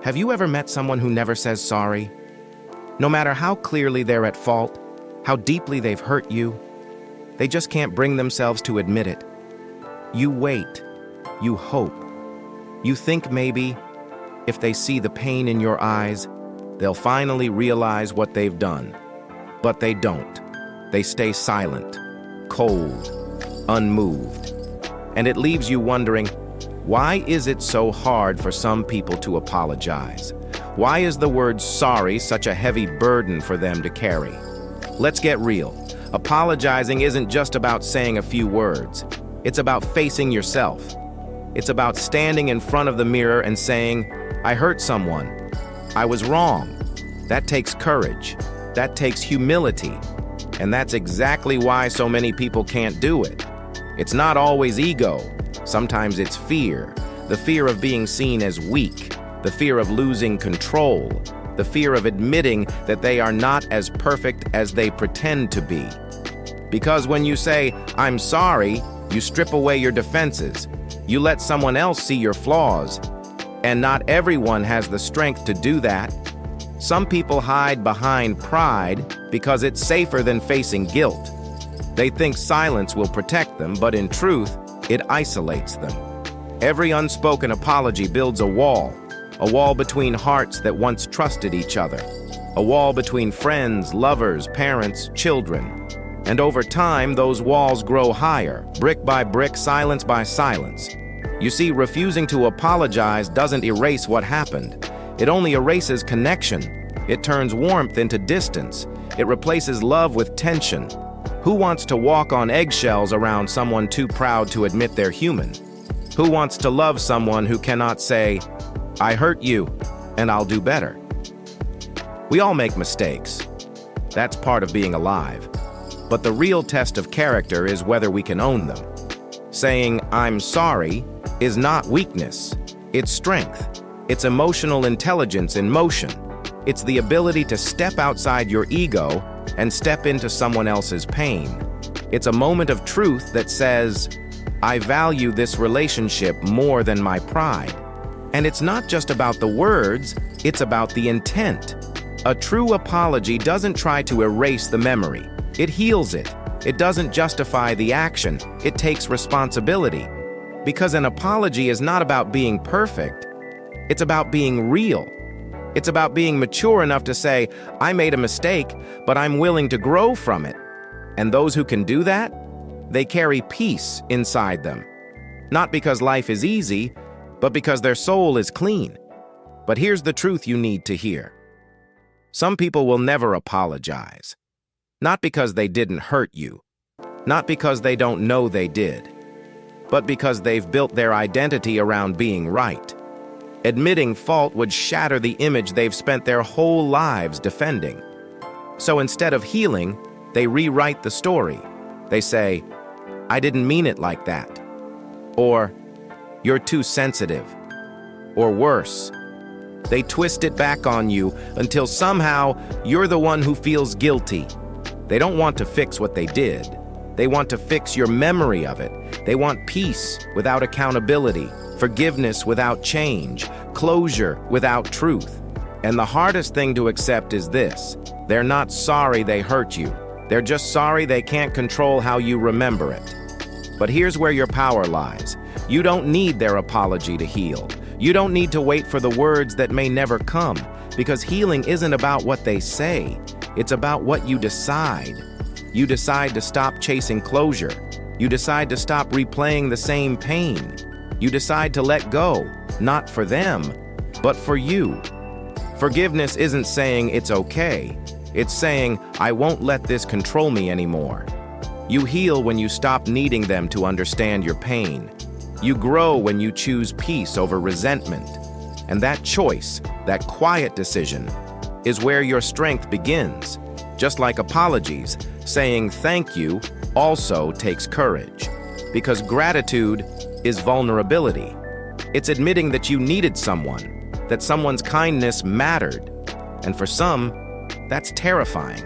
Have you ever met someone who never says sorry? No matter how clearly they're at fault, how deeply they've hurt you, they just can't bring themselves to admit it. You wait. You hope. You think maybe, if they see the pain in your eyes, they'll finally realize what they've done. But they don't. They stay silent, cold, unmoved. And it leaves you wondering, why is it so hard for some people to apologize? Why is the word sorry such a heavy burden for them to carry? Let's get real. Apologizing isn't just about saying a few words. It's about facing yourself. It's about standing in front of the mirror and saying, I hurt someone. I was wrong. That takes courage. That takes humility. And that's exactly why so many people can't do it. It's not always ego. Sometimes it's fear. The fear of being seen as weak. The fear of losing control. The fear of admitting that they are not as perfect as they pretend to be. Because when you say, I'm sorry, you strip away your defenses. You let someone else see your flaws. And not everyone has the strength to do that. Some people hide behind pride because it's safer than facing guilt. They think silence will protect them, but in truth, it isolates them. Every unspoken apology builds a wall between hearts that once trusted each other, a wall between friends, lovers, parents, children. And over time, those walls grow higher, brick by brick, silence by silence. You see, refusing to apologize doesn't erase what happened. It only erases connection. It turns warmth into distance. It replaces love with tension. Who wants to walk on eggshells around someone too proud to admit they're human? Who wants to love someone who cannot say, I hurt you, and I'll do better? We all make mistakes. That's part of being alive. But the real test of character is whether we can own them. Saying, I'm sorry, is not weakness. It's strength. It's emotional intelligence in motion. It's the ability to step outside your ego and step into someone else's pain. It's a moment of truth that says, I value this relationship more than my pride. And it's not just about the words, it's about the intent. A true apology doesn't try to erase the memory. It heals it. It doesn't justify the action. It takes responsibility. Because an apology is not about being perfect. It's about being real. It's about being mature enough to say, I made a mistake, but I'm willing to grow from it. And those who can do that, they carry peace inside them. Not because life is easy, but because their soul is clean. But here's the truth you need to hear. Some people will never apologize. Not because they didn't hurt you. Not because they don't know they did. But because they've built their identity around being right. Admitting fault would shatter the image they've spent their whole lives defending. So instead of healing, they rewrite the story. They say, I didn't mean it like that. Or, you're too sensitive. Or worse, they twist it back on you until somehow you're the one who feels guilty. They don't want to fix what they did. They want to fix your memory of it. They want peace without accountability, forgiveness without change, closure without truth. And the hardest thing to accept is this: they're not sorry they hurt you. They're just sorry they can't control how you remember it. But here's where your power lies. You don't need their apology to heal. You don't need to wait for the words that may never come, because healing isn't about what they say. It's about what you decide. You decide to stop chasing closure. You decide to stop replaying the same pain. You decide to let go, not for them, but for you. Forgiveness isn't saying it's okay. It's saying, I won't let this control me anymore. You heal when you stop needing them to understand your pain. You grow when you choose peace over resentment. And that choice, that quiet decision, is where your strength begins. Just like apologies, saying thank you also takes courage. Because gratitude is vulnerability. It's admitting that you needed someone, that someone's kindness mattered. And for some, that's terrifying.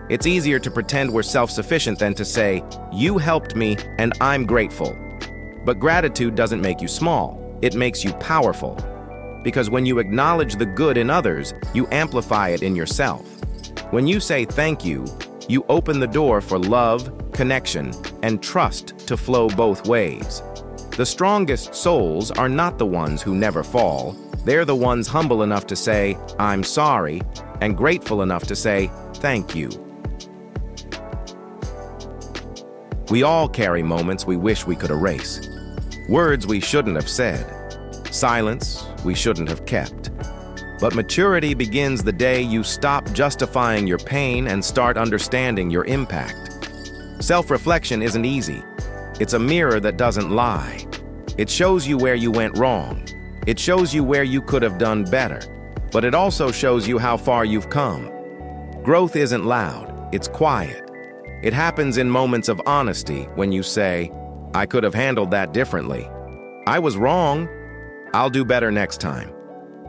It's easier to pretend we're self-sufficient than to say, you helped me and I'm grateful. But gratitude doesn't make you small. It makes you powerful. Because when you acknowledge the good in others, you amplify it in yourself. When you say thank you, you open the door for love, connection, and trust to flow both ways. The strongest souls are not the ones who never fall. They're the ones humble enough to say, "I'm sorry," and grateful enough to say, "Thank you." We all carry moments we wish we could erase. Words we shouldn't have said. Silence we shouldn't have kept. But maturity begins the day you stop justifying your pain and start understanding your impact. Self-reflection isn't easy. It's a mirror that doesn't lie. It shows you where you went wrong. It shows you where you could have done better. But it also shows you how far you've come. Growth isn't loud, it's quiet. It happens in moments of honesty when you say, "I could have handled that differently. I was wrong. I'll do better next time."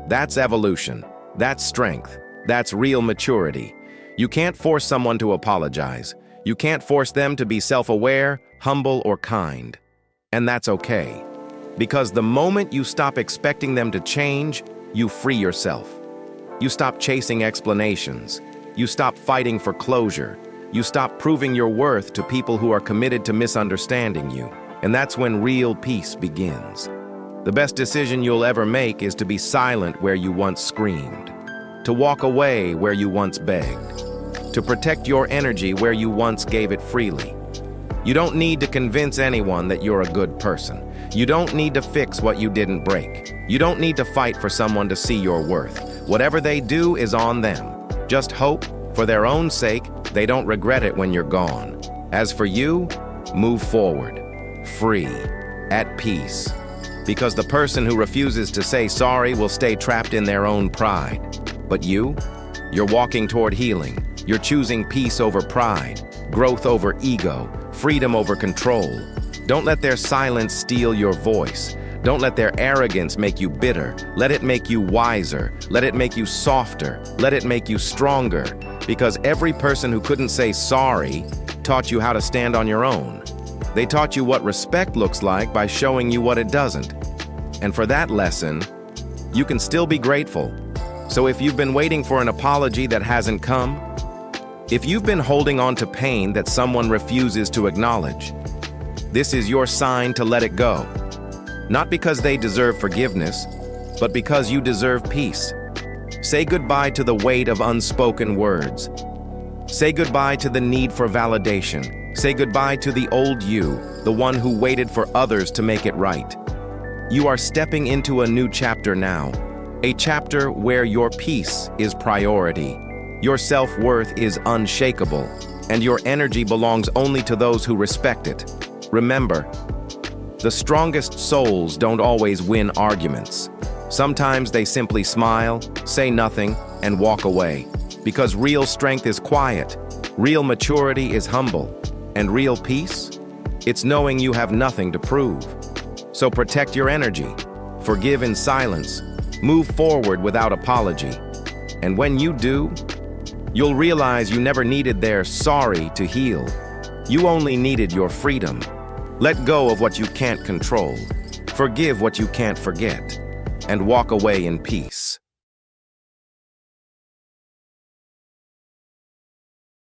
That's evolution. That's strength. That's real maturity. You can't force someone to apologize. You can't force them to be self-aware, humble, or kind. And that's okay. Because the moment you stop expecting them to change, you free yourself. You stop chasing explanations. You stop fighting for closure. You stop proving your worth to people who are committed to misunderstanding you. And that's when real peace begins. The best decision you'll ever make is to be silent where you once screamed, to walk away where you once begged, to protect your energy where you once gave it freely. You don't need to convince anyone that you're a good person. You don't need to fix what you didn't break. You don't need to fight for someone to see your worth. Whatever they do is on them. Just hope, for their own sake, they don't regret it when you're gone. As for you, move forward, free, at peace. Because the person who refuses to say sorry will stay trapped in their own pride. But you're walking toward healing. You're choosing peace over pride, growth over ego, freedom over control. Don't let their silence steal your voice. Don't let their arrogance make you bitter. Let it make you wiser. Let it make you softer. Let it make you stronger. Because every person who couldn't say sorry taught you how to stand on your own. They taught you what respect looks like by showing you what it doesn't. And for that lesson, you can still be grateful. So if you've been waiting for an apology that hasn't come, if you've been holding on to pain that someone refuses to acknowledge, this is your sign to let it go. Not because they deserve forgiveness, but because you deserve peace. Say goodbye to the weight of unspoken words. Say goodbye to the need for validation. Say goodbye to the old you, the one who waited for others to make it right. You are stepping into a new chapter now, a chapter where your peace is priority, your self-worth is unshakable, and your energy belongs only to those who respect it. Remember, the strongest souls don't always win arguments. Sometimes they simply smile, say nothing, and walk away. Because real strength is quiet, real maturity is humble, and real peace? It's knowing you have nothing to prove. So protect your energy, forgive in silence, move forward without apology. And when you do, you'll realize you never needed their sorry to heal. You only needed your freedom. Let go of what you can't control, forgive what you can't forget, and walk away in peace.